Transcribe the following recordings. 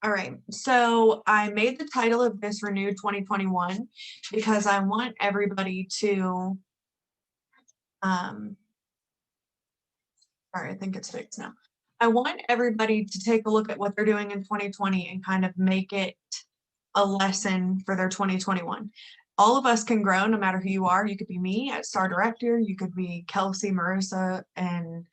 All right, so I made the title of this Renewed 2021 because I want everybody to, sorry, I think it's fixed now. I want everybody to take a look at what they're doing in 2020 and kind of make it a lesson for their 2021. All of us can grow no matter who you are. You could be me at Star Director, you could be Kelsey, Marissa, and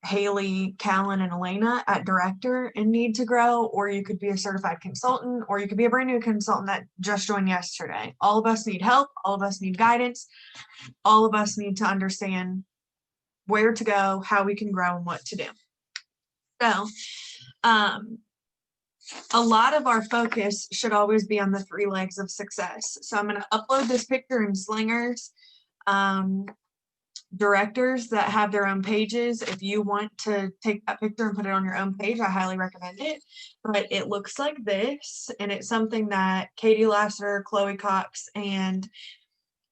Haley, Callan, and Elena at Director and need to grow, or you could be a certified consultant, or you could be a brand new consultant that just joined yesterday. All of us need help. All of us need guidance. All of us need to understand where to go, how we can grow, and what to do. So, a lot of our focus should always be on the 3 legs of success. So I'm going to upload this picture in Slingers. Directors that have their own pages, if you want to take that picture and put it on your own page, I highly recommend it. But it looks like this, and it's something that Katie Lasseter, Chloe Cox, and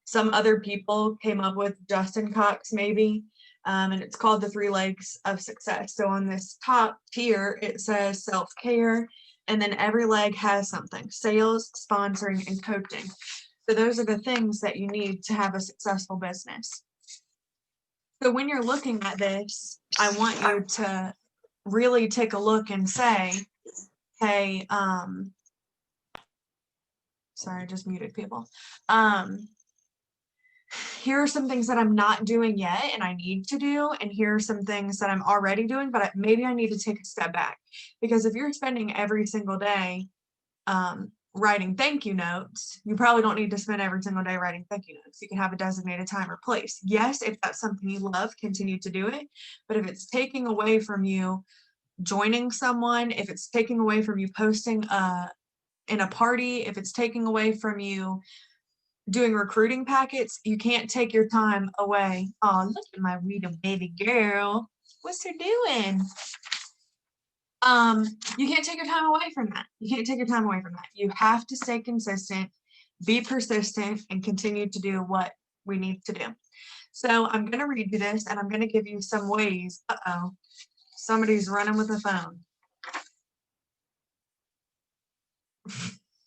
some other people came up with, Justin Cox maybe, and it's called the 3 legs of success. So on this top tier, it says self-care, and then every leg has something: sales, sponsoring, and coaching. So those are the things that you need to have a successful business. So when you're looking at this, I want you to really take a look and say, hey, sorry, I just muted people. Here are some things that I'm not doing yet and I need to do, and here are some things that I'm already doing, but maybe I need to take a step back. Because if you're spending every single day writing thank you notes, you probably don't need to spend every single day writing thank you notes. You can have a designated time or place. Yes, if that's something you love, continue to do it. But if it's taking away from you joining someone, if it's taking away from you posting in a party, if it's taking away from you doing recruiting packets, you can't take your time away. Oh, look at my wee baby girl. What's her doing? You can't take your time away from that. You can't take your time away from that. You have to stay consistent, be persistent, and continue to do what we need to do. So I'm going to read you this, and I'm going to give you some ways. Uh-oh, somebody's running with a phone.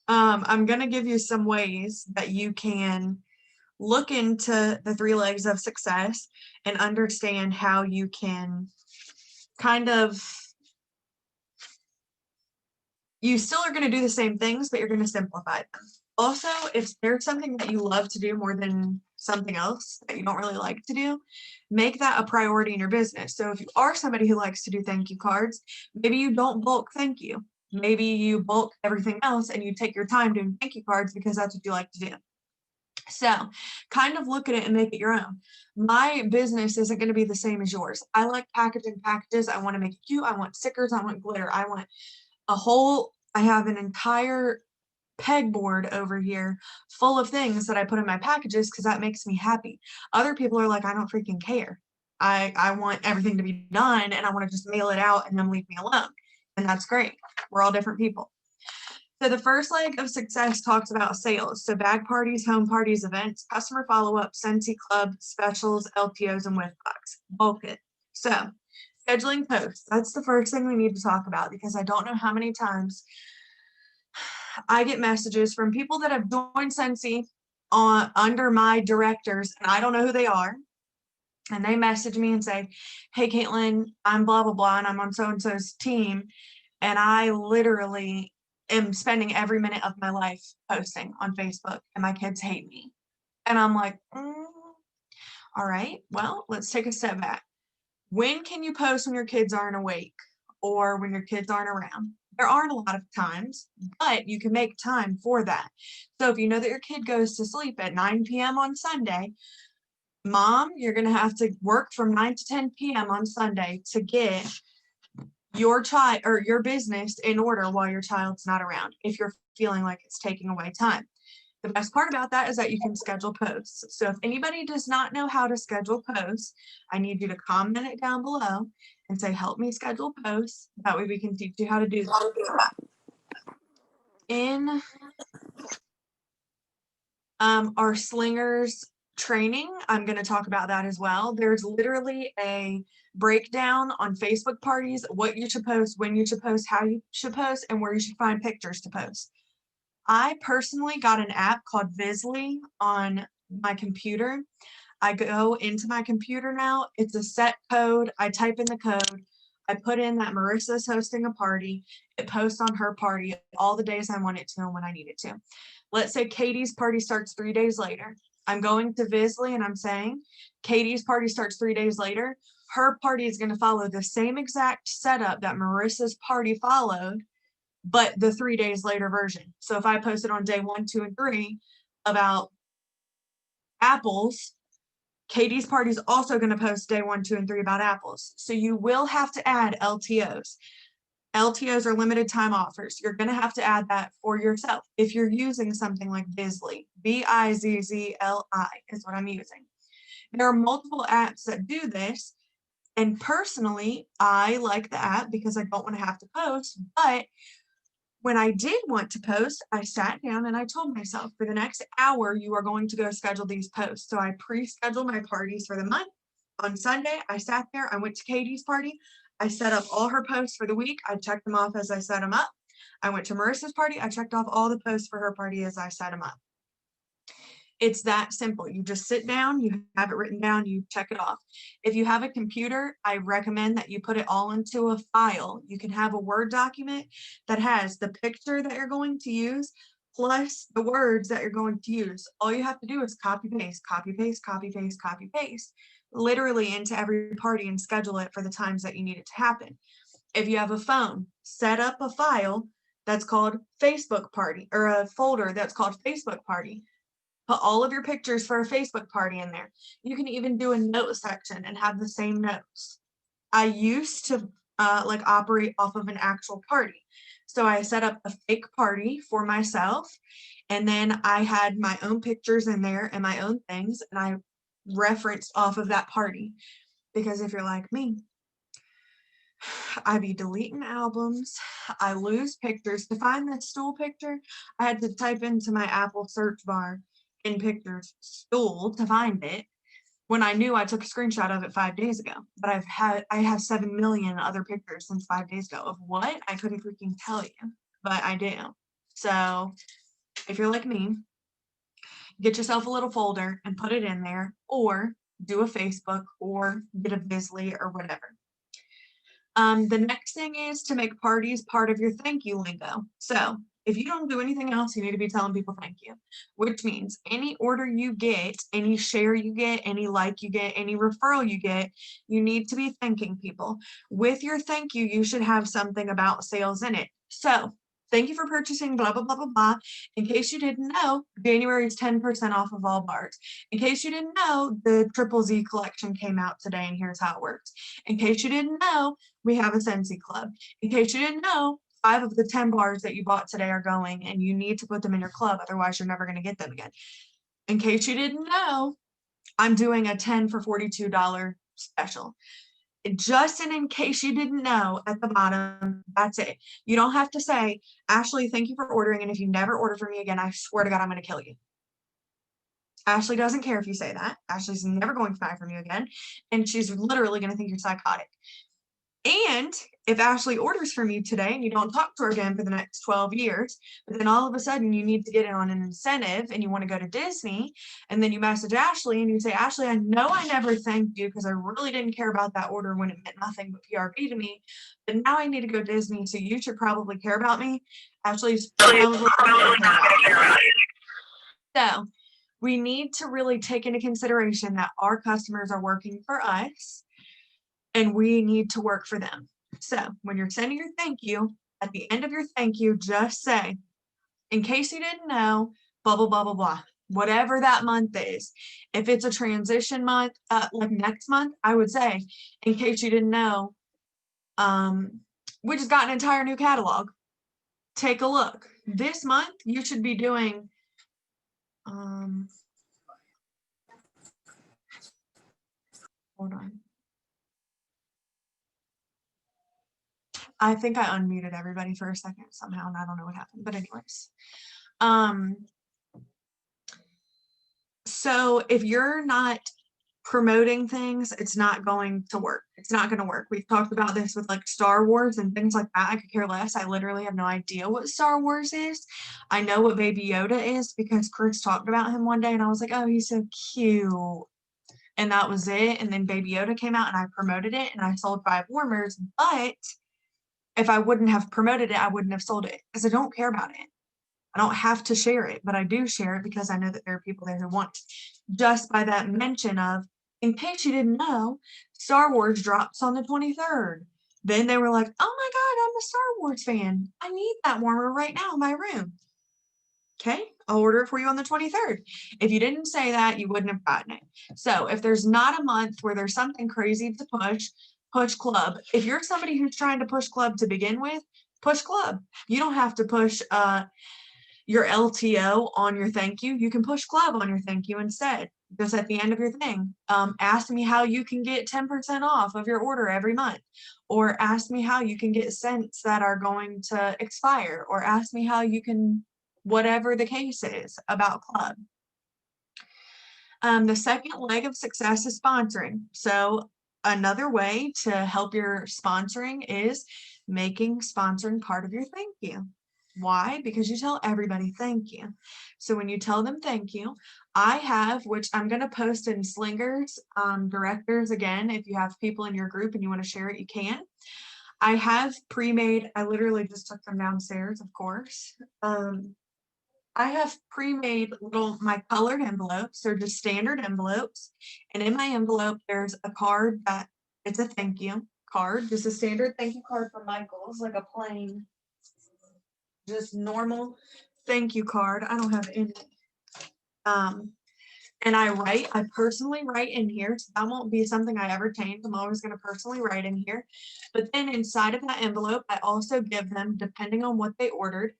I'm going to give you some ways that you can look into the 3 legs of success and understand how you can kind of, you still are going to do the same things, but you're going to simplify them. Also, if there's something that you love to do more than something else that you don't really like to do, make that a priority in your business. So if you are somebody who likes to do thank you cards, maybe you don't bulk thank you. Maybe you bulk everything else and you take your time doing thank you cards because that's what you like to do. So kind of look at it and make it your own. My business isn't going to be the same as yours. I like packaging packages. I want to make it cute. I want stickers. I want glitter. I want I have an entire pegboard over here full of things that I put in my packages because that makes me happy. Other people are like, I don't freaking care. I want everything to be done and I want to just mail it out and then leave me alone. And that's great. We're all different people. So the first leg of success talks about sales. So bag parties, home parties, events, customer follow-up, Scentsy Club, specials, LTOs, and with bucks. Bulk it. So scheduling posts. That's the first thing we need to talk about because I don't know how many times I get messages from people that have joined Scentsy under my directors, and I don't know who they are. And they message me and say, hey, Caitlin, I'm blah, blah, blah, and I'm on so-and-so's team. And I literally am spending every minute of my life posting on Facebook, and my kids hate me. And I'm like, all right, well, let's take a step back. When can you post when your kids aren't awake or when your kids aren't around? There aren't a lot of times, but you can make time for that. So if you know that your kid goes to sleep at 9 p.m. on Sunday, Mom, you're going to have to work from 9 to 10 p.m. on Sunday to get your child or your business in order while your child's not around, if you're feeling like it's taking away time. The best part about that is that you can schedule posts. So if anybody does not know how to schedule posts, I need you to comment it down below and say, help me schedule posts. That way we can teach you how to do that. In our Slingers training, I'm going to talk about that as well. There's literally a breakdown on Facebook parties, what you should post, when you should post, how you should post, and where you should find pictures to post. I personally got an app called Visly on my computer. I go into my computer now. It's a set code. I type in the code. I put in that Marissa's hosting a party. It posts on her party all the days I want it to and when I need it to. Let's say Katie's party starts 3 days later. I'm going to Visly and I'm saying Katie's party starts 3 days later. Her party is going to follow the same exact setup that Marissa's party followed, but the 3 days later version. So if I posted on day 1, 2, and 3 about apples, Katie's party is also going to post day 1, 2, and 3 about apples. So you will have to add LTOs. LTOs are limited time offers. You're going to have to add that for yourself. If you're using something like Bizly, Bizzli is what I'm using. There are multiple apps that do this. And personally, I like the app because I don't want to have to post. But when I did want to post, I sat down and I told myself, for the next hour, you are going to go schedule these posts. So I pre-scheduled my parties for the month. On Sunday, I sat there, I went to Katie's party. I set up all her posts for the week. I checked them off as I set them up. I went to Marissa's party. I checked off all the posts for her party as I set them up. It's that simple. You just sit down, you have it written down, you check it off. If you have a computer, I recommend that you put it all into a file. You can have a Word document that has the picture that you're going to use plus the words that you're going to use. All you have to do is copy paste, copy paste, copy paste, copy paste, literally into every party and schedule it for the times that you need it to happen. If you have a phone, set up a file that's called Facebook Party, or a folder that's called Facebook Party. Put all of your pictures for a Facebook party in there. You can even do a note section and have the same notes. I used to operate off of an actual party. So I set up a fake party for myself, and then I had my own pictures in there and my own things, and I referenced off of that party. Because if you're like me, I be deleting albums. I lose pictures. To find that stool picture, I had to type into my Apple search bar in pictures stool to find it, when I knew I took a screenshot of it 5 days ago. But I have 7 million other pictures since 5 days ago. Of what? I couldn't freaking tell you, but I do. So if you're like me, get yourself a little folder and put it in there, or do a Facebook, or get a Bizly or whatever. The next thing is to make parties part of your thank you lingo. So if you don't do anything else, you need to be telling people thank you, which means any order you get, any share you get, any like you get, any referral you get, you need to be thanking people. With your thank you, you should have something about sales in it. So thank you for purchasing blah, blah, blah, blah, blah. In case you didn't know, January is 10% off of all bars. In case you didn't know, the Triple Z collection came out today, and here's how it works. In case you didn't know, we have a Scentsy Club. In case you didn't know, 5 of the 10 bars that you bought today are going, and you need to put them in your club, otherwise you're never going to get them again. In case you didn't know, I'm doing a 10 for $42 special. Just in case you didn't know, at the bottom, that's it. You don't have to say, Ashley, thank you for ordering, and if you never order from me again, I swear to God, I'm going to kill you. Ashley doesn't care if you say that. Ashley's never going to buy from you again, and she's literally going to think you're psychotic. And if Ashley orders from you today and you don't talk to her again for the next 12 years, but then all of a sudden you need to get in on an incentive and you want to go to Disney, and then you message Ashley and you say, Ashley, I know I never thanked you because I really didn't care about that order when it meant nothing but PRP to me, but now I need to go to Disney, so you should probably care about me. Ashley's probably care about me. So we need to really take into consideration that our customers are working for us, and we need to work for them. So when you're sending your thank you, at the end of your thank you, just say, in case you didn't know, blah, blah, blah, blah, blah, whatever that month is. If it's a transition month, like next month, I would say, in case you didn't know, we just got an entire new catalog. Take a look. This month, you should be doing, hold on. I think I unmuted everybody for a second somehow, and I don't know what happened, but anyways. So if you're not promoting things, it's not going to work. It's not going to work. We've talked about this with like Star Wars and things like that. I could care less. I literally have no idea what Star Wars is. I know what Baby Yoda is because Chris talked about him one day and I was like, oh, he's so cute. And that was it. And then Baby Yoda came out and I promoted it and I sold 5 warmers. But if I wouldn't have promoted it, I wouldn't have sold it because I don't care about it. I don't have to share it, but I do share it because I know that there are people there who want it. Just by that mention of, in case you didn't know, Star Wars drops on the 23rd. Then they were like, oh my God, I'm a Star Wars fan. I need that warmer right now in my room. Okay, I'll order it for you on the 23rd. If you didn't say that, you wouldn't have gotten it. So if there's not a month where there's something crazy to push club. If you're somebody who's trying to push club to begin with, push club. You don't have to push your LTO on your thank you. You can push club on your thank you instead. Just at the end of your thing. Ask me how you can get 10% off of your order every month. Or ask me how you can get scents that are going to expire. Or ask me how you can, whatever the case is about club. The second leg of success is sponsoring. So another way to help your sponsoring is making sponsoring part of your thank you. Why? Because you tell everybody thank you. So when you tell them thank you, I have, which I'm going to post in Slingers, directors again, if you have people in your group and you want to share it, you can. I have pre-made, I literally just took them downstairs, of course. I have pre-made my colored envelopes. They're just standard envelopes. And in my envelope, there's a card that it's a thank you card, just a standard thank you card from Michael's, like a plain, just normal thank you card. I don't have any. And I personally write in here. So that won't be something I ever change. I'm always going to personally write in here. But then inside of that envelope, I also give them, depending on what they ordered,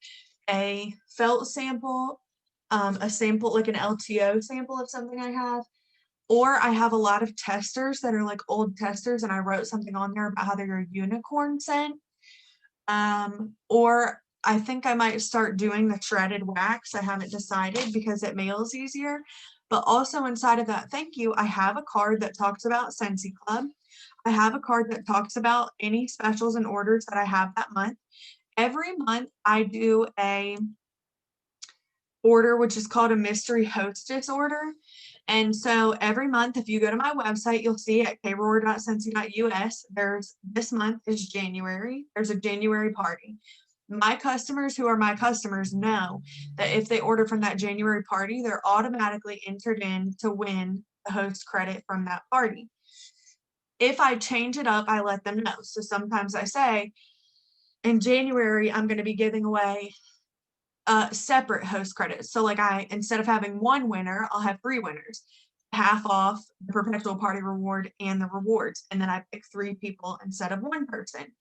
a felt sample, a sample, like an LTO sample of something I have, or I have a lot of testers that are like old testers and I wrote something on there about how they're a unicorn scent. Or I think I might start doing the shredded wax. I haven't decided because it mails easier. But also inside of that thank you, I have a card that talks about Scentsy Club. I have a card that talks about any specials and orders that I have that month. Every month I do a order, which is called a mystery hostess order. And so every month, if you go to my website, you'll see at kroar.scentsy.us, this month is January. There's a January party. My customers who are my customers know that if they order from that January party, they're automatically entered in to win the host credit from that party. If I change it up, I let them know. So sometimes I say, in January, I'm going to be giving away separate host credits. So like instead of having one winner, I'll have 3 winners, half off the perpetual party reward and the rewards. And then I pick 3 people instead of 1 person.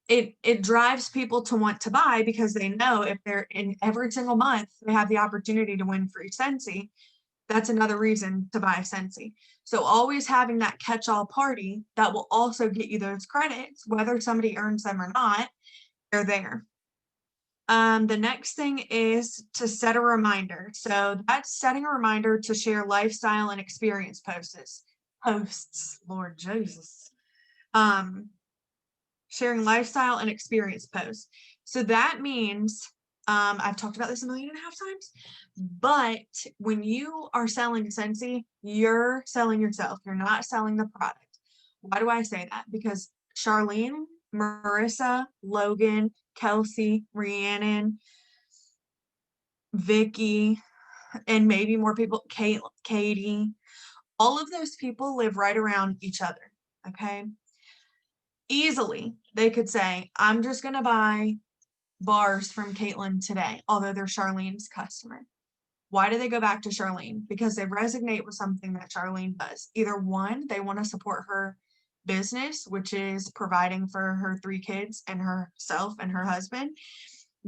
It drives people to want to buy because they know if they're in every single month, they have the opportunity to win free Scentsy. That's another reason to buy Scentsy. So always having that catch-all party that will also get you those credits, whether somebody earns them or not, they're there. The next thing is to set a reminder. So that's setting a reminder to share lifestyle and experience posts, Lord Jesus. Sharing lifestyle and experience posts. So that means, I've talked about this 1.5 million times, but when you are selling Scentsy, you're selling yourself. You're not selling the product. Why do I say that? Because Charlene, Marissa, Logan, Kelsey, Rhiannon, Vicky, and maybe more people, Katie, all of those people live right around each other, okay? Easily, they could say, I'm just going to buy bars from Caitlin today, although they're Charlene's customer. Why do they go back to Charlene? Because they resonate with something that Charlene does. Either one, they want to support her business, which is providing for her 3 kids and herself and her husband,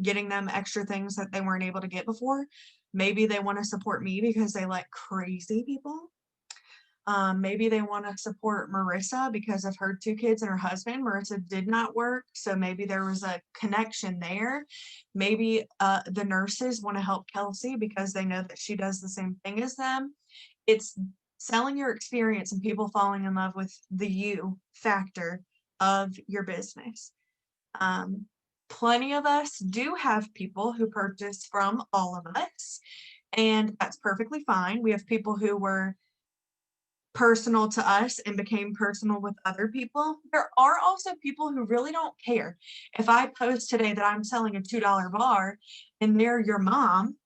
getting them extra things that they weren't able to get before. Maybe they want to support me because they like crazy people. Maybe they want to support Marissa because of her 2 kids and her husband. Marissa did not work, so maybe there was a connection there. Maybe the nurses want to help Kelsey because they know that she does the same thing as them. It's selling your experience and people falling in love with the you factor of your business. Plenty of us do have people who purchase from all of us, and that's perfectly fine. We have people who were personal to us and became personal with other people. There are also people who really don't care. If I post today that I'm selling a $2 bar and they're your mom,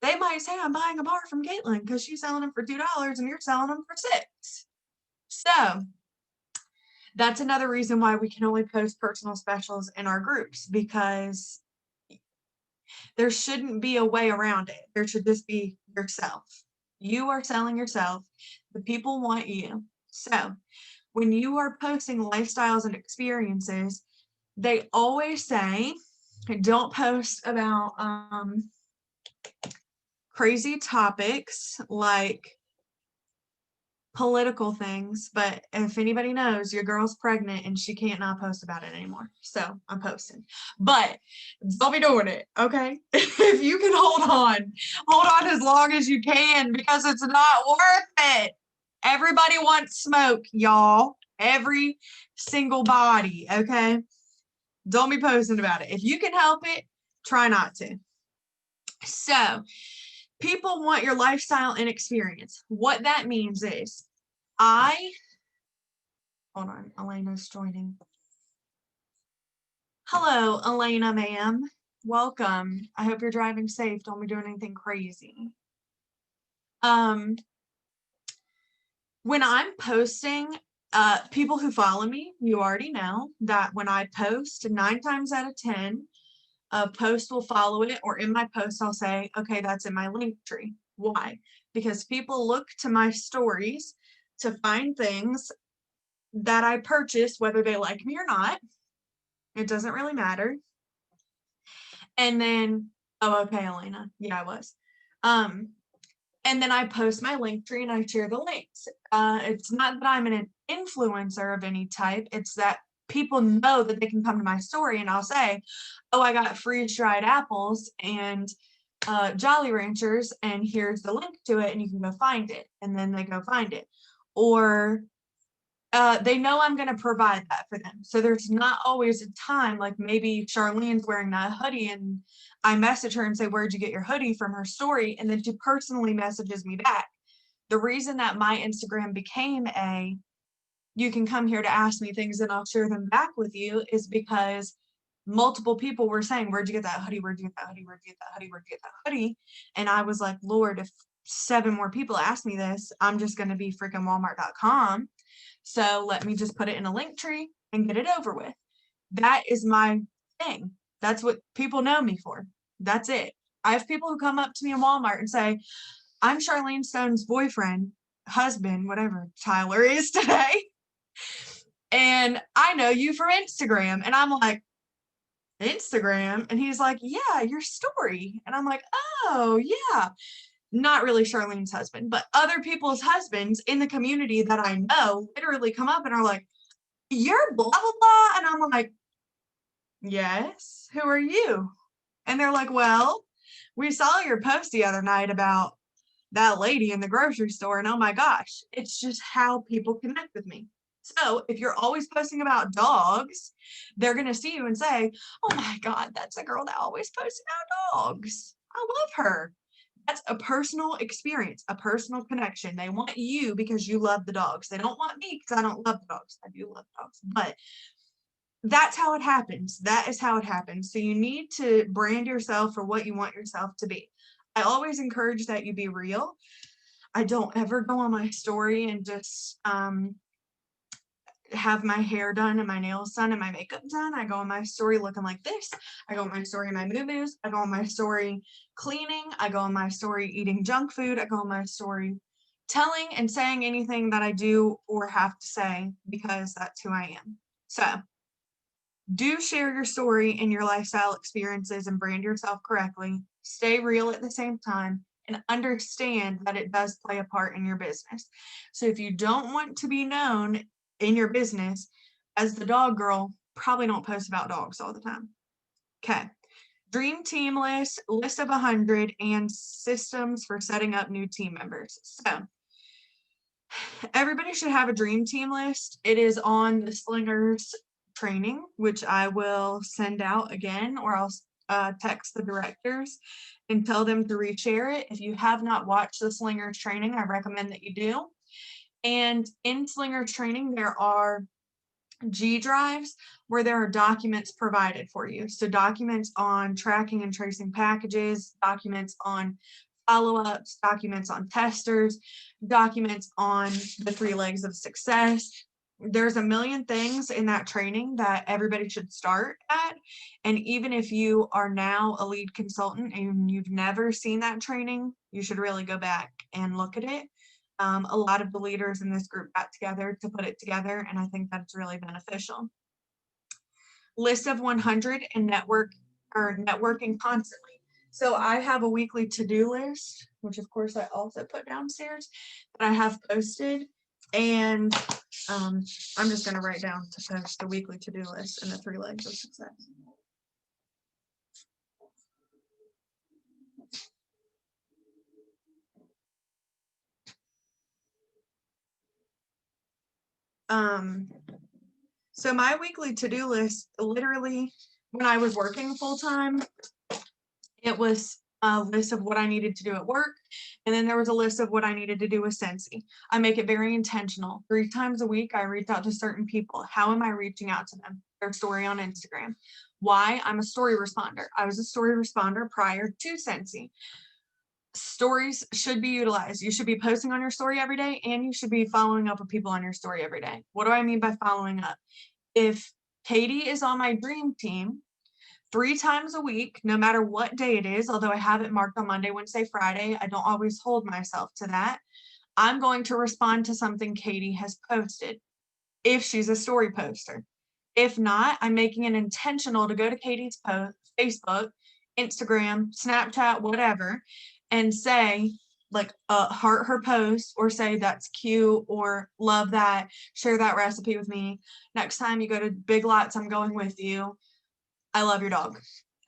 they might say, I'm buying a bar from Caitlin because she's selling them for $2 and you're selling them for $6. So that's another reason why we can only post personal specials in our groups, because there shouldn't be a way around it. There should just be yourself. You are selling yourself. The people want you. So when you are posting lifestyles and experiences, they always say, don't post about crazy topics like political things, but if anybody knows, your girl's pregnant and she can't not post about it anymore. So I'm posting, but don't be doing it, okay? If you can hold on as long as you can, because it's not worth it. Everybody wants smoke, y'all. Every single body, okay? Don't be posting about it. If you can help it, try not to. So people want your lifestyle and experience. What that means is, hold on, Elena's joining. Hello, Elena, ma'am. Welcome. I hope you're driving safe. Don't be doing anything crazy. When I'm posting, people who follow me, you already know that when I post, 9 times out of 10, a post will follow it, or in my post, I'll say, okay, that's in my link tree. Why? Because people look to my stories to find things that I purchased, whether they like me or not. It doesn't really matter. And then, oh, okay, Elena. Yeah, I was. And then I post my link tree and I share the links. It's not that I'm an influencer of any type. It's that people know that they can come to my story and I'll say, oh, I got freeze-dried apples and Jolly Ranchers, and here's the link to it, and you can go find it. And then they go find it. Or they know I'm going to provide that for them. So there's not always a time, like maybe Charlene's wearing that hoodie and I message her and say, where'd you get your hoodie, from her story? And then she personally messages me back. The reason that my Instagram became you can come here to ask me things and I'll share them back with you, is because multiple people were saying, where'd you get that hoodie? Where'd you get that hoodie? Where'd you get that hoodie? Where'd you get that hoodie? And I was like, Lord, if 7 more people ask me this, I'm just going to be freaking Walmart.com. So let me just put it in a link tree and get it over with. That is my thing. That's what people know me for. That's it. I have people who come up to me in Walmart and say, I'm Charlene Stone's boyfriend, husband, whatever Tyler is today. And I know you from Instagram. And I'm like, Instagram? And he's like, yeah, your story. And I'm like, oh, yeah. Not really Charlene's husband, but other people's husbands in the community that I know literally come up and are like, you're blah, blah, blah. And I'm like, yes, who are you? And they're like, well, we saw your post the other night about that lady in the grocery store. And oh my gosh, it's just how people connect with me. So if you're always posting about dogs, they're going to see you and say, oh my God, that's the girl that always posts about dogs. I love her. That's a personal experience, a personal connection. They want you because you love the dogs. They don't want me because I don't love the dogs. I do love dogs, but that's how it happens. That is how it happens. So you need to brand yourself for what you want yourself to be. I always encourage that you be real. I don't ever go on my story and just have my hair done and my nails done and my makeup done. I go on my story looking like this. I go on my story in my moo-moos. I go on my story cleaning. I go on my story eating junk food. I go on my story telling and saying anything that I do or have to say, because that's who I am. So do share your story and your lifestyle experiences and brand yourself correctly. Stay real at the same time. and understand that it does play a part in your business. So if you don't want to be known in your business as the dog girl, probably don't post about dogs all the time. Okay. Dream team list of 100, and systems for setting up new team members. So everybody should have a dream team list. It is on the Slingers training, which I will send out again, or I'll text the directors and tell them to reshare it. If you have not watched the Slingers training, I recommend that you do. And in Slingers training, there are G drives where there are documents provided for you. So documents on tracking and tracing packages, documents on follow-ups, documents on testers, documents on the 3 legs of success. There's a million things in that training that everybody should start at. And even if you are now a lead consultant and you've never seen that training, you should really go back and look at it. A lot of the leaders in this group got together to put it together, and I think that's really beneficial. List of 100 and networking constantly. So I have a weekly to-do list, which of course I also put downstairs, that I have posted. And I'm just going to write down to post the weekly to-do list and the 3 legs of success. So my weekly to-do list, literally when I was working full-time, it was a list of what I needed to do at work. And then there was a list of what I needed to do with Scentsy. I make it very intentional. 3 times a week, I reach out to certain people. How am I reaching out to them? Their story on Instagram. Why? I'm a story responder. I was a story responder prior to Scentsy. Stories should be utilized. You should be posting on your story every day, and you should be following up with people on your story every day. What do I mean by following up? If Katie is on my dream team 3 times a week, no matter what day it is, although I have it marked on Monday, Wednesday, Friday, I don't always hold myself to that. I'm going to respond to something Katie has posted if she's a story poster. If not, I'm making it intentional to go to Katie's Facebook, Instagram, Snapchat, whatever, and say, like, heart her post, or say that's cute, or love that, share that recipe with me. Next time you go to Big Lots, I'm going with you. I love your dog.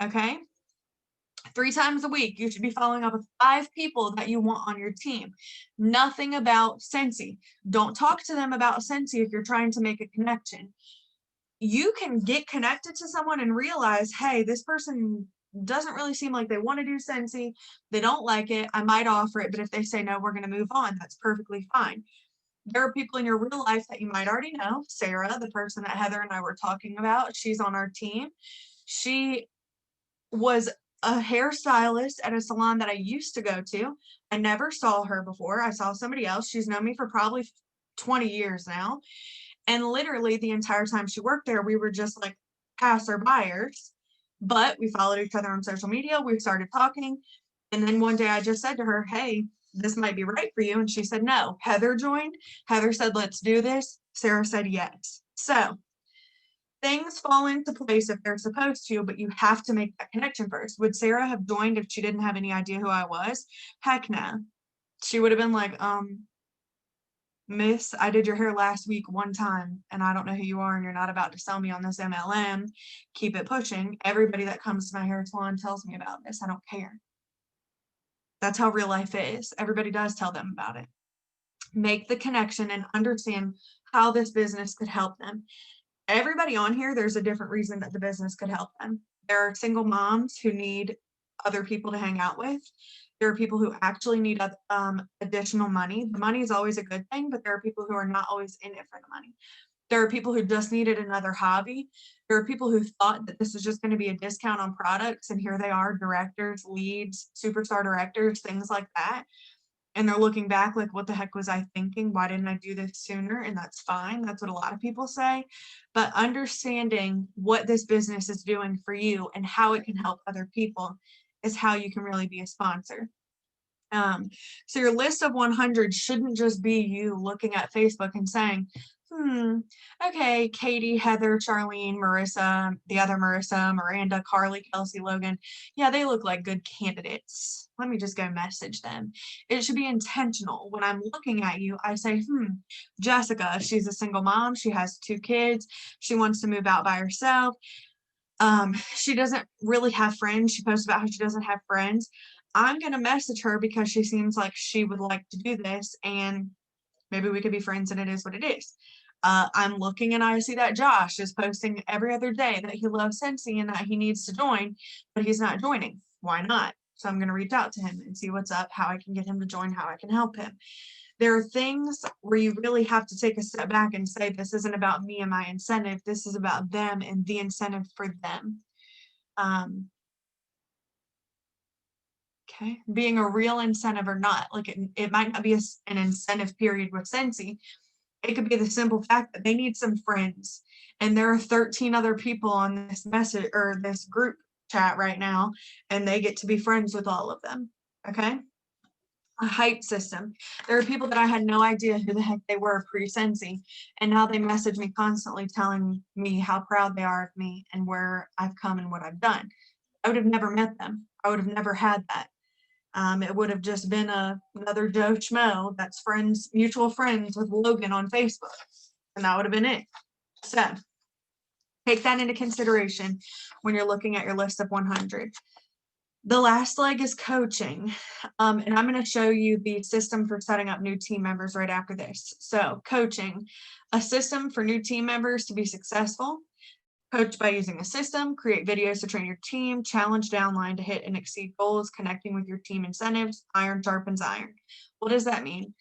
Okay. 3 times a week, you should be following up with 5 people that you want on your team. Nothing about Scentsy. Don't talk to them about Scentsy if you're trying to make a connection. You can get connected to someone and realize, hey, this person doesn't really seem like they want to do Scentsy. They don't like it. I might offer it, but if they say no, we're going to move on. That's perfectly fine. There are people in your real life that you might already know. Sarah, the person that Heather and I were talking about, she's on our team. She was a hairstylist at a salon that I used to go to. I never saw her before. I saw somebody else. She's known me for probably 20 years now. And literally the entire time she worked there, we were just like passerbyers, but we followed each other on social media. We started talking. And then one day I just said to her, hey, this might be right for you. And she said, no. Heather joined. Heather said, let's do this. Sarah said, yes. So things fall into place if they're supposed to, but you have to make that connection first. Would Sarah have joined if she didn't have any idea who I was? Heck no. She would have been like, Miss, I did your hair last week one time, and I don't know who you are, and you're not about to sell me on this MLM. Keep it pushing. Everybody that comes to my hair salon tells me about this. I don't care. That's how real life is. Everybody does tell them about it. Make the connection and understand how this business could help them. Everybody on here, there's a different reason that the business could help them. There are single moms who need other people to hang out with. There are people who actually need additional money. The money is always a good thing, but there are people who are not always in it for the money. There are people who just needed another hobby. There are people who thought that this was just going to be a discount on products, and here they are, directors, leads, superstar directors, things like that. And they're looking back like, what the heck was I thinking? Why didn't I do this sooner? And that's fine. That's what a lot of people say. But understanding what this business is doing for you and how it can help other people is how you can really be a sponsor. So your list of 100 shouldn't just be you looking at Facebook and saying, Okay, Katie, Heather, Charlene, Marissa, the other Marissa, Miranda, Carly, Kelsey, Logan. Yeah, they look like good candidates. Let me just go message them. It should be intentional. When I'm looking at you, I say, Jessica, she's a single mom. She has 2 kids. She wants to move out by herself. She doesn't really have friends. She posts about how she doesn't have friends. I'm going to message her because she seems like she would like to do this, and maybe we could be friends, and it is what it is. I'm looking and I see that Josh is posting every other day that he loves Scentsy and that he needs to join, but he's not joining. Why not? So I'm going to reach out to him and see what's up, how I can get him to join, how I can help him. There are things where you really have to take a step back and say, this isn't about me and my incentive. This is about them and the incentive for them. Okay, being a real incentive or not, like it might not be an incentive period with Scentsy. It could be the simple fact that they need some friends, and there are 13 other people on this message or this group chat right now, and they get to be friends with all of them. Okay. A hype system. There are people that I had no idea who the heck they were pre-Scentsy, and now they message me constantly telling me how proud they are of me and where I've come and what I've done. I would have never met them. I would have never had that. It would have just been another Joe Schmo that's friends, mutual friends with Logan on Facebook, and that would have been it. So take that into consideration when you're looking at your list of 100. The last leg is coaching, and I'm going to show you the system for setting up new team members right after this. So coaching, a system for new team members to be successful. Coach by using a system, create videos to train your team, challenge downline to hit and exceed goals, connecting with your team incentives, iron sharpens iron. What does that mean?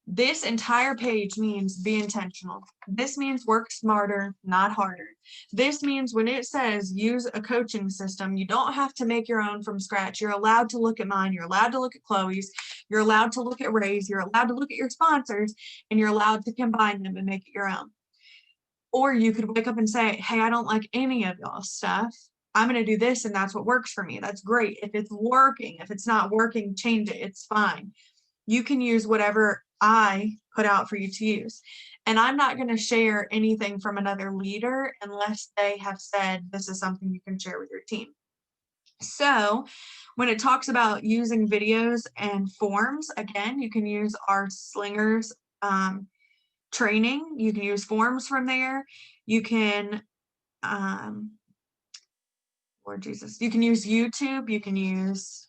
This entire page means be intentional. This means work smarter, not harder. This means when it says use a coaching system, you don't have to make your own from scratch. You're allowed to look at mine. You're allowed to look at Chloe's. You're allowed to look at Ray's. You're allowed to look at your sponsors, and you're allowed to combine them and make it your own. Or you could wake up and say, hey, I don't like any of y'all's stuff. I'm going to do this, and that's what works for me. That's great. If it's working, if it's not working, change it. It's fine. You can use whatever I put out for you to use. And I'm not going to share anything from another leader unless they have said this is something you can share with your team. So when it talks about using videos and forms, again, you can use our Slingers training. You can use forms from there. You can, Lord Jesus, you can use YouTube. You can use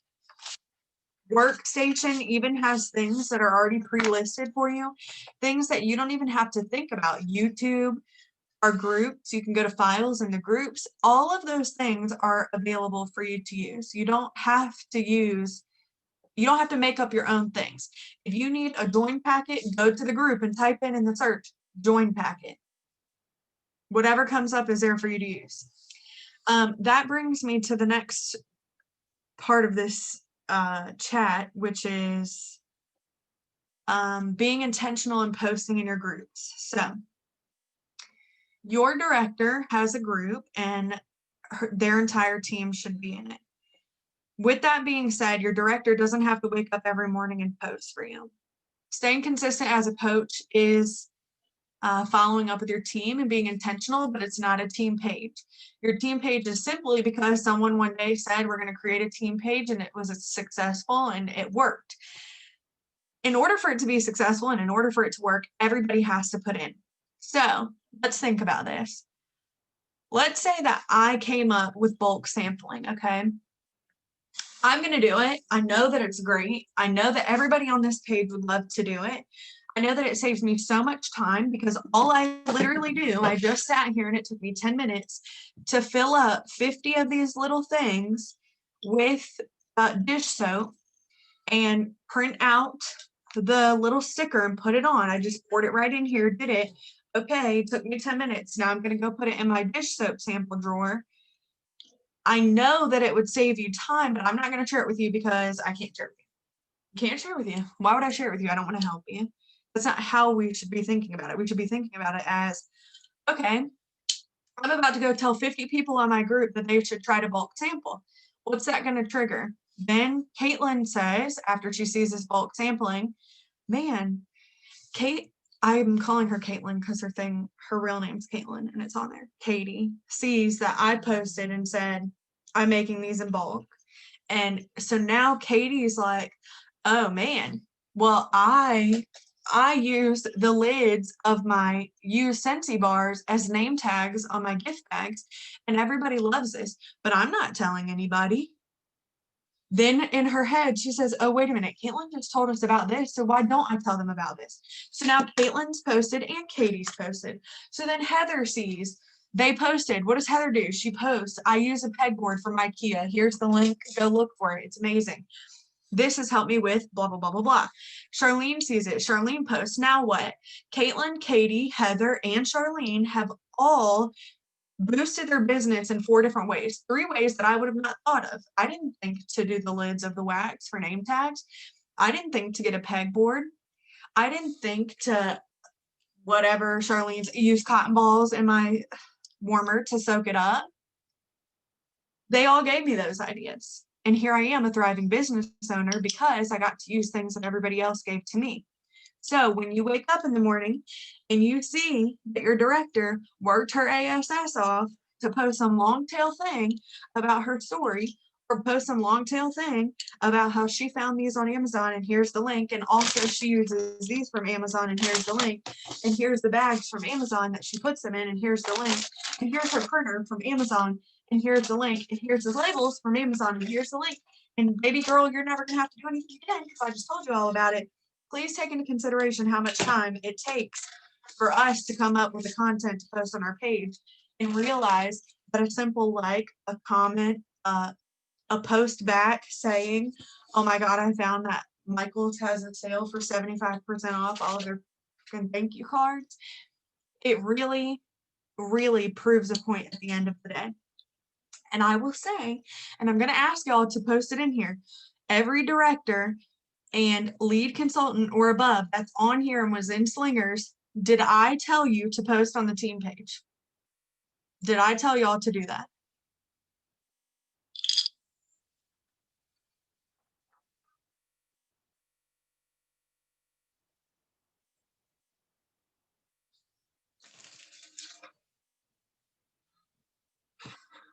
Workstation even has things that are already pre-listed for you, things that you don't even have to think about. YouTube, our groups, you can go to files in the groups. All of those things are available for you to use. You don't have to make up your own things. If you need a join packet, go to the group and type in the search, join packet. Whatever comes up is there for you to use. That brings me to the next part of this chat, which is being intentional and posting in your groups. So your director has a group and their entire team should be in it. With that being said, your director doesn't have to wake up every morning and post for you. Staying consistent as a coach is following up with your team and being intentional, but it's not a team page. Your team page is simply because someone one day said, we're going to create a team page, and it was successful and it worked. In order for it to be successful and in order for it to work, everybody has to put in. So let's think about this. Let's say that I came up with bulk sampling, okay? I'm going to do it. I know that it's great. I know that everybody on this page would love to do it. I know that it saves me so much time because all I literally do, I just sat here and it took me 10 minutes to fill up 50 of these little things with dish soap and print out the little sticker and put it on. I just poured it right in here, did it. Okay, took me 10 minutes. Now I'm going to go put it in my dish soap sample drawer. I know that it would save you time, but I'm not going to share it with you because I can't share it with you. Can't share it with you. Why would I share it with you? I don't want to help you. That's not how we should be thinking about it. We should be thinking about it as, okay, I'm about to go tell 50 people on my group that they should try to bulk sample. What's that going to trigger? Then Caitlin says, after she sees this bulk sampling, man, I'm calling her Caitlin because her real name's Caitlin, and it's on there. Katie sees that I posted and said, I'm making these in bulk. And so now Katie's like, oh man, well, I use the lids of my used Scentsy bars as name tags on my gift bags, and everybody loves this, but I'm not telling anybody. Then in her head, she says, oh, wait a minute, Caitlin just told us about this, so why don't I tell them about this? So now Caitlin's posted and Katie's posted. So then Heather sees, they posted. What does Heather do? She posts, I use a pegboard from IKEA. Here's the link. Go look for it. It's amazing. This has helped me with blah, blah, blah, blah, blah. Charlene sees it. Charlene posts. Now what? Caitlin, Katie, Heather, and Charlene have all boosted their business in 4 different ways, 3 ways that I would have not thought of. I didn't think to do the lids of the wax for name tags. I didn't think to get a pegboard. I didn't think to whatever Charlene's use cotton balls in my warmer to soak it up. They all gave me those ideas. And here I am, a thriving business owner, because I got to use things that everybody else gave to me. So when you wake up in the morning and you see that your director worked her ASS off to post some long tail thing about her story, or post some long tail thing about how she found these on Amazon and here's the link, and also she uses these from Amazon and here's the link, and here's the bags from Amazon that she puts them in and here's the link, and here's her printer from Amazon and here's the link, and here's the labels from Amazon and here's the link, and baby girl, you're never gonna have to do anything again because I just told you all about it. Please take into consideration how much time it takes for us to come up with the content to post on our page, and realize that a simple like, a comment, a post back saying, oh my God, I found that Michael's has a sale for 75% off all of their thank you cards. It really, really proves a point at the end of the day. And I will say, and I'm going to ask y'all to post it in here, every director and lead consultant or above that's on here and was in Slingers, did I tell you to post on the team page? Did I tell y'all to do that?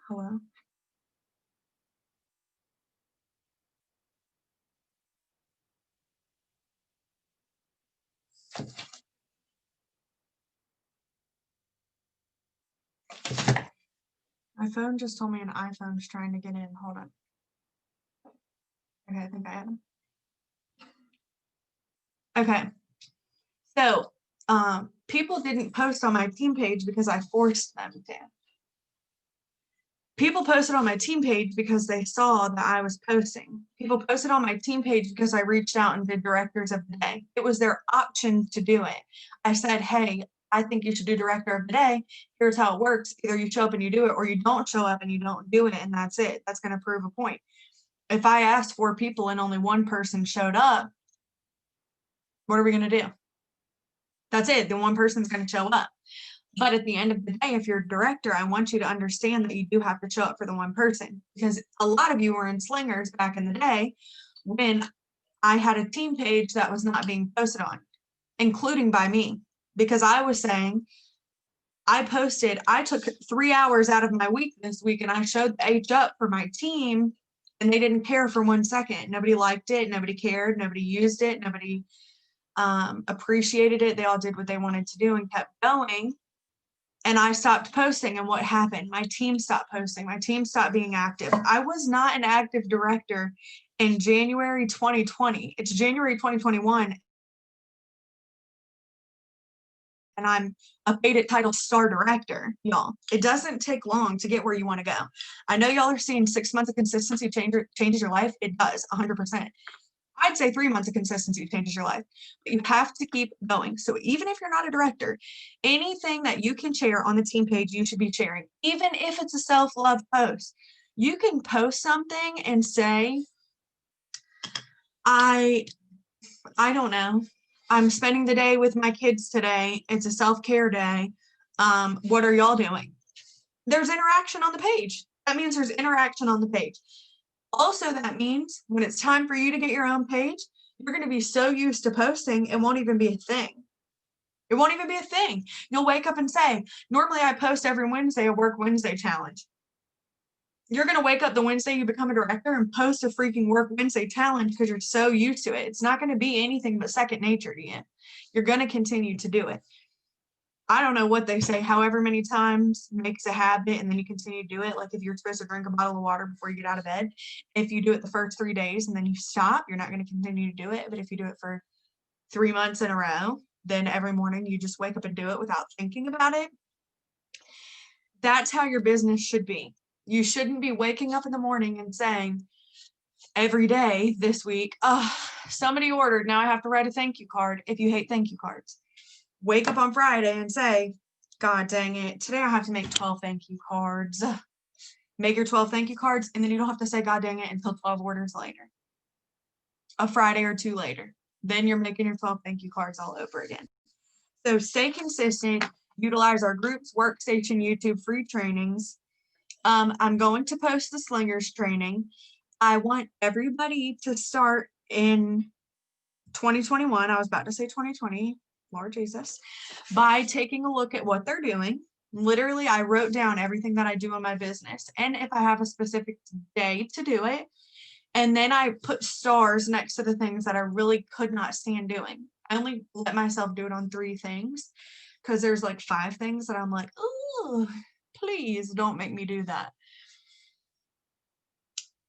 Hello? My phone just told me an iPhone's trying to get in. Hold on. Okay, I think I am. Okay. So, people didn't post on my team page because I forced them to. People posted on my team page because they saw that I was posting. People posted on my team page because I reached out and did directors of the day. It was their option to do it. I said, hey, I think you should do director of the day. Here's how it works. Either you show up and you do it, or you don't show up and you don't do it, and that's it. That's going to prove a point. If I asked 4 people and only 1 person showed up, what are we going to do? That's it. The 1 person's going to show up. But at the end of the day, if you're a director, I want you to understand that you do have to show up for the 1 person, because a lot of you were in Slingers back in the day when I had a team page that was not being posted on, including by me, because I was saying, I took 3 hours out of my week this week and I showed the H up for my team, and they didn't care for 1 second. Nobody liked it. Nobody cared. Nobody used it. Nobody appreciated it. They all did what they wanted to do and kept going. And I stopped posting, and what happened? My team stopped posting. My team stopped being active. I was not an active director in January 2020. It's January 2021, and I'm a paid title star director, y'all. It doesn't take long to get where you want to go. I know y'all are seeing 6 months of consistency changes your life. It does, 100%. I'd say 3 months of consistency changes your life, but you have to keep going. So even if you're not a director, anything that you can share on the team page, you should be sharing, even if it's a self-love post. You can post something and say, I don't know, I'm spending the day with my kids today. It's a self-care day. What are y'all doing? There's interaction on the page. That means there's interaction on the page. Also, that means when it's time for you to get your own page, you're going to be so used to posting, it won't even be a thing. It won't even be a thing. You'll wake up and say, normally I post every Wednesday a Work Wednesday challenge. You're going to wake up the Wednesday you become a director and post a freaking Work Wednesday challenge because you're so used to it. It's not going to be anything but second nature to you. You're going to continue to do it. I don't know what they say, however many times makes a habit, and then you continue to do it. Like if you're supposed to drink a bottle of water before you get out of bed, if you do it the first 3 days and then you stop, you're not going to continue to do it. But if you do it for 3 months in a row, then every morning you just wake up and do it without thinking about it. That's how your business should be. You shouldn't be waking up in the morning and saying every day this week, oh, somebody ordered, now I have to write a thank you card if you hate thank you cards. Wake up on Friday and say, God dang it, today I have to make 12 thank you cards. Make your 12 thank you cards, and then you don't have to say God dang it until 12 orders later. A Friday or 2 later. Then you're making your 12 thank you cards all over again. So stay consistent, utilize our groups, workstation, YouTube, free trainings. I'm going to post the slingers training. I want everybody to start in 2021. I was about to say 2020, Lord Jesus, by taking a look at what they're doing. Literally, I wrote down everything that I do in my business, and if I have a specific day to do it, and then I put stars next to the things that I really could not stand doing. I only let myself do it on 3 things because there's like 5 things that I'm like, oh, please don't make me do that.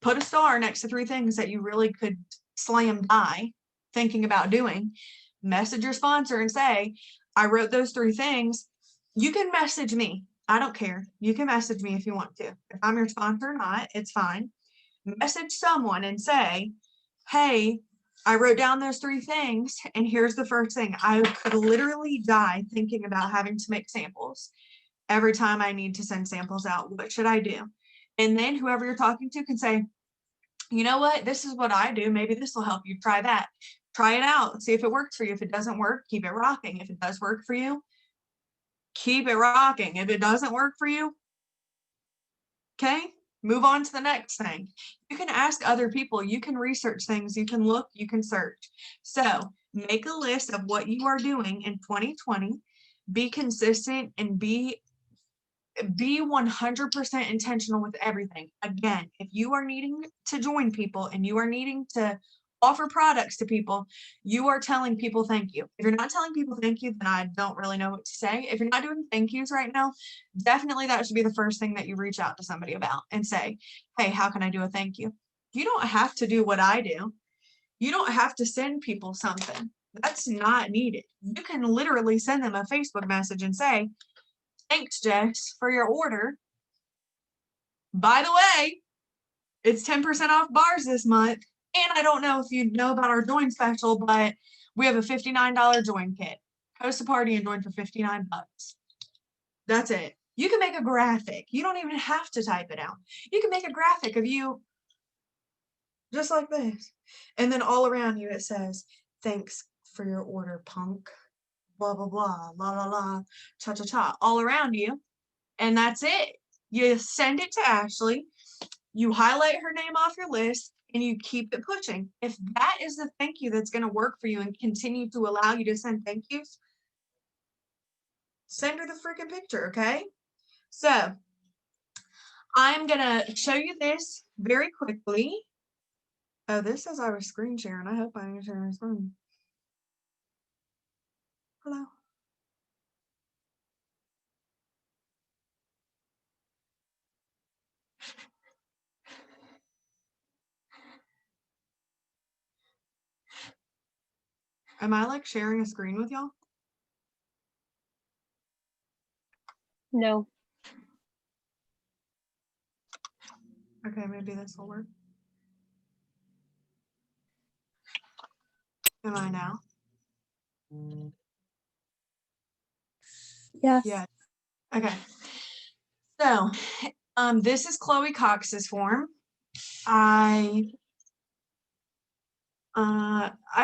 Put a star next to 3 things that you really could slam die thinking about doing. Message your sponsor and say, I wrote those 3 things. You can message me. I don't care. You can message me if you want to. If I'm your sponsor or not, it's fine. Message someone and say, hey, I wrote down those 3 things, and here's the first thing. I could literally die thinking about having to make samples every time I need to send samples out. What should I do? And then whoever you're talking to can say, you know what? This is what I do. Maybe this will help you. Try that. Try it out. See if it works for you. If it doesn't work, keep it rocking. If it does work for you, keep it rocking. If it doesn't work for you, okay, move on to the next thing. You can ask other people. You can research things. You can look. You can search. So make a list of what you are doing in 2020. Be consistent and be 100% intentional with everything. Again, if you are needing to join people and you are needing to offer products to people, you are telling people thank you. If you're not telling people thank you, then I don't really know what to say. If you're not doing thank yous right now, definitely that should be the first thing that you reach out to somebody about and say, hey, how can I do a thank you? You don't have to do what I do. You don't have to send people something. That's not needed. You can literally send them a Facebook message and say, thanks, Jess, for your order. By the way, it's 10% off bars this month. And I don't know if you know about our join special, but we have a $59 join kit. Host a party and join for 59 bucks. That's it. You can make a graphic. You don't even have to type it out. You can make a graphic of you just like this. And then all around you it says, thanks for your order, punk. Blah, blah, blah, la, la, la, cha, cha, cha, all around you. And that's it. You send it to Ashley, you highlight her name off your list, and you keep it pushing. If that is the thank you that's going to work for you and continue to allow you to send thank yous, send her the freaking picture, okay? So I'm going to show you this very quickly. Oh, this says I was screen sharing. I hope I am sharing screen. Hello. Am I like sharing a screen with y'all? No. Okay, maybe this will work. Am I now? Yes. Yeah. Okay. So, this is Chloe Cox's form. I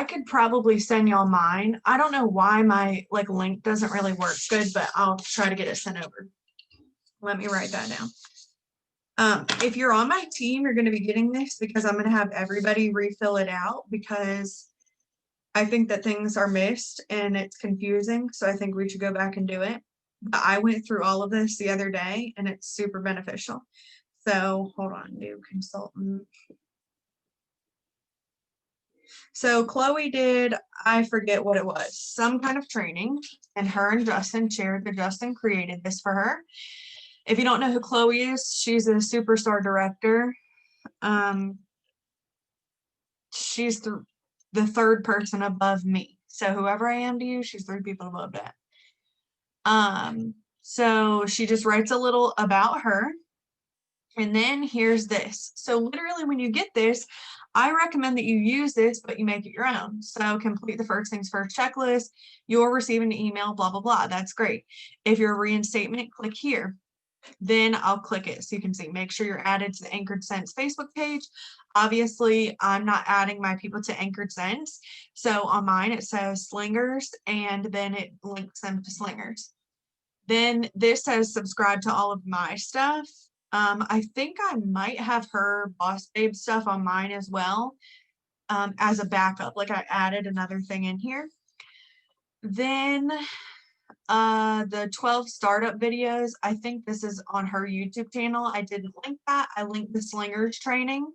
could probably send y'all mine. I don't know why my link doesn't really work good, but I'll try to get it sent over. Let me write that down. If you're on my team, you're going to be getting this because I'm going to have everybody refill it out because I think that things are missed and it's confusing, so I think we should go back and do it. But I went through all of this the other day and it's super beneficial. So hold on, new consultant. So Chloe did, I forget what it was, some kind of training, and her and Justin shared that Justin created this for her. If you don't know who Chloe is, she's a superstar director. She's the third person above me. So whoever I am to you, she's 3 people above that. So she just writes a little about her. And then here's this. So literally when you get this, I recommend that you use this, but you make it your own. So complete the first things first checklist. You'll receive an email, blah, blah, blah. That's great. If you're a reinstatement, click here. Then I'll click it so you can see. Make sure you're added to the Anchored Sense Facebook page. Obviously, I'm not adding my people to Anchored Sense. So on mine, it says Slingers, and then it links them to Slingers. Then this says subscribe to all of my stuff. I think I might have her Boss Babe stuff on mine as well, as a backup. Like I added another thing in here. Then the 12 startup videos, I think this is on her YouTube channel. I didn't link that. I linked the Slingers training.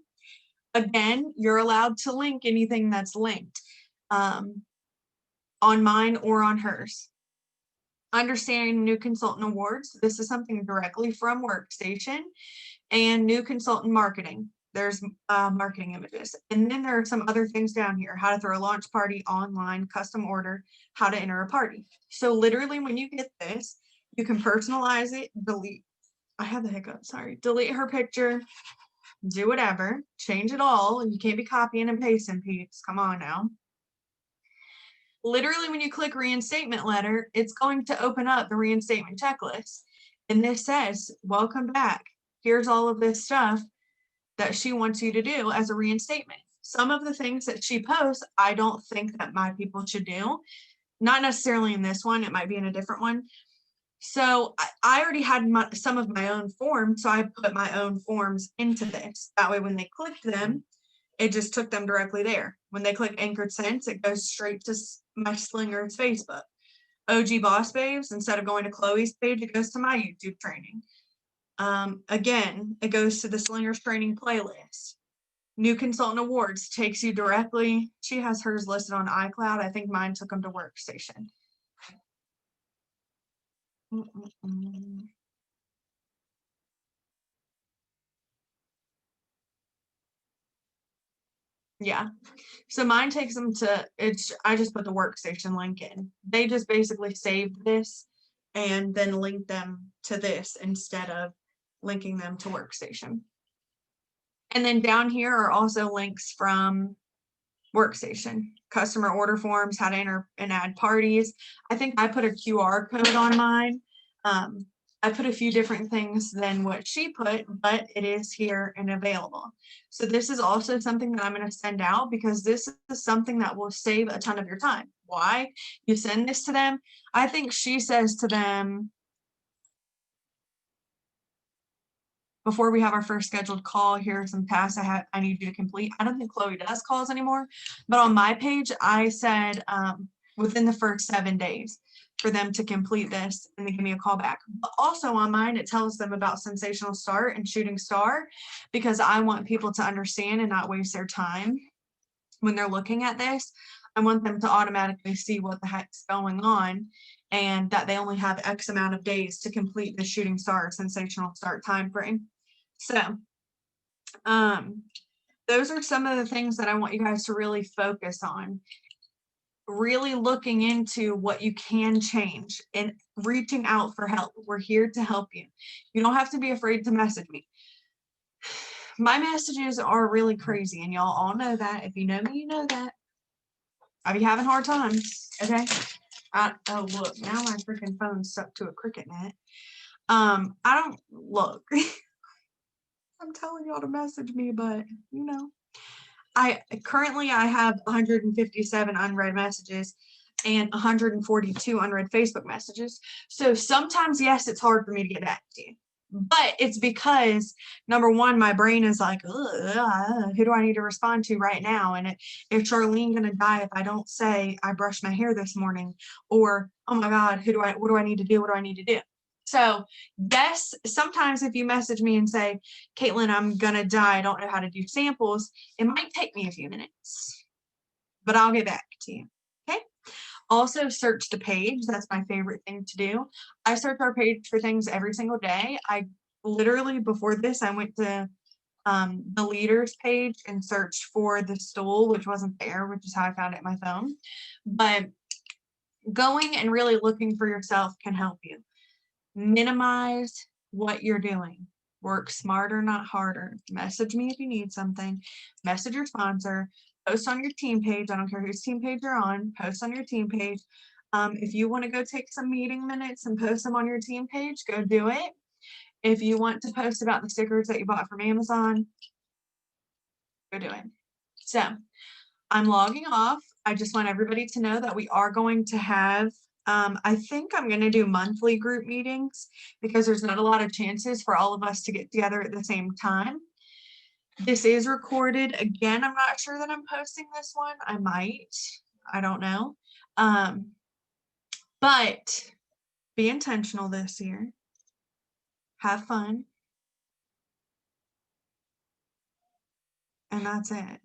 Again, you're allowed to link anything that's linked on mine or on hers. Understanding new consultant awards. This is something directly from Workstation. And new consultant marketing. There's marketing images. And then there are some other things down here. How to throw a launch party online, custom order, how to enter a party. So literally when you get this, you can personalize it, delete. I have the hiccup, sorry. Delete her picture, do whatever, change it all. And you can't be copying and pasting, peeps. Come on now. Literally when you click reinstatement letter, it's going to open up the reinstatement checklist. And this says, welcome back. Here's all of this stuff that she wants you to do as a reinstatement. Some of the things that she posts, I don't think that my people should do. Not necessarily in this one, it might be in a different one. So I already had some of my own forms, so I put my own forms into this. That way when they clicked them, it just took them directly there. When they click Anchored Sense, it goes straight to my Slingers Facebook. OG Boss Babes, instead of going to Chloe's page, it goes to my YouTube training. Again, it goes to the Slingers training playlist. New Consultant Awards takes you directly. She has hers listed on iCloud. I think mine took them to Workstation. Yeah. So mine takes them to, I just put the Workstation link in. They just basically saved this and then linked them to this instead of linking them to Workstation. And then down here are also links from Workstation, customer order forms, how to enter and add parties. I think I put a QR code on mine. I put a few different things than what she put, but it is here and available. So this is also something that I'm going to send out because this is something that will save a ton of your time. Why? You send this to them. I think she says to them, before we have our first scheduled call, here are some tasks I need you to complete. I don't think Chloe does calls anymore, but on my page, I said within the first 7 days for them to complete this and they give me a call back. But also on mine, it tells them about Sensational Start and Shooting Star because I want people to understand and not waste their time when they're looking at this. I want them to automatically see what the heck's going on and that they only have X amount of days to complete the Shooting Star Sensational Start time frame. So those are some of the things that I want you guys to really focus on. Really looking into what you can change and reaching out for help. We're here to help you. You don't have to be afraid to message me. My messages are really crazy and y'all all know that. If you know me, you know that. I be having hard times, okay? Oh, look, now my freaking phone's stuck to a cricket net. I don't, look, I'm telling y'all to message me, but you know, I have 157 unread messages and 142 unread Facebook messages. So sometimes, yes, it's hard for me to get back to you. But it's because number one, my brain is like, who do I need to respond to right now? And if Charlene gonna die if I don't say I brushed my hair this morning, or oh my God, what do I need to do? What do I need to do? So yes, sometimes if you message me and say, Caitlin, I'm gonna die, I don't know how to do samples, it might take me a few minutes, but I'll get back to you. Okay. Also, search the page. That's my favorite thing to do. I search our page for things every single day. I literally, before this, I went to the leaders page and searched for the stool, which wasn't there, which is how I found it in my phone. But going and really looking for yourself can help you. Minimize what you're doing. Work smarter, not harder. Message me if you need something. Message your sponsor. Post on your team page. I don't care whose team page you're on. Post on your team page. If you want to go take some meeting minutes and post them on your team page, go do it. If you want to post about the stickers that you bought from Amazon, go do it. So I'm logging off. I just want everybody to know that we are going to have, I think I'm going to do monthly group meetings because there's not a lot of chances for all of us to get together at the same time. This is recorded. Again, I'm not sure that I'm posting this one. I might. I don't know. But be intentional this year. Have fun. And that's it.